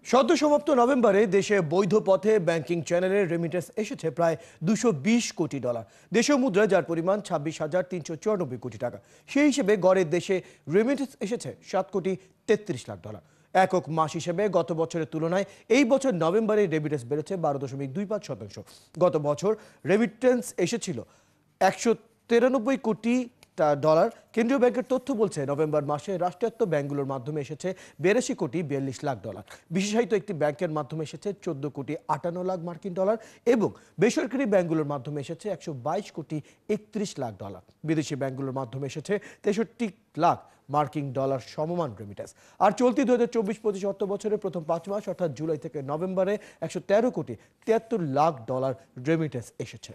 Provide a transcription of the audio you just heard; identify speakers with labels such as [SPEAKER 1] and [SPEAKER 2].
[SPEAKER 1] সদ্য সমাপ্ত নভেম্বরে দেশে বৈধ পথে ব্যাংকিং চ্যানেলে রেমিটেন্স এসেছে প্রায় 220 কোটি ডলার। দেশীয় মুদ্রায় যার পরিমাণ 26,394 কোটি টাকা। সেই হিসেবে গড়ে দেশে রেমিটেন্স এসেছে 7,33 লাখ ডলার। একক মাস হিসেবে গত বছরের তুলনায় এই বছর নভেম্বরে রেমিটেন্স বেড়েছে 12.25%। গত বছর রেমিটেন্স এসেছিল 193 কোটি ডলার। কেন্দ্রীয় ব্যাংকের তথ্য বলছে নভেম্বর মাসে রাষ্ট্রায়ত্ত ব্যাংকগুলোর মাধ্যমে এসেছে 82,42 লাখ ডলার। বিশেষায়িত একটি ব্যাংকের মাধ্যমে এসেছে 14,58 লাখ মার্কিন ডলার এবং বেসরকারি ব্যাংকগুলোর মাধ্যমে এসেছে 122,31 লাখ ডলার। বিদেশি ব্যাংকগুলোর মাধ্যমে এসেছে 63 লাখ মার্কিন ডলার সমমান রেমিটেন্স। আর চলতি 2024-25 অর্থ বছরের প্রথম 5 মাস অর্থাৎ জুলাই থেকে নভেম্বরে 113,73 লাখ ডলার রেমিটেন্স এসেছে।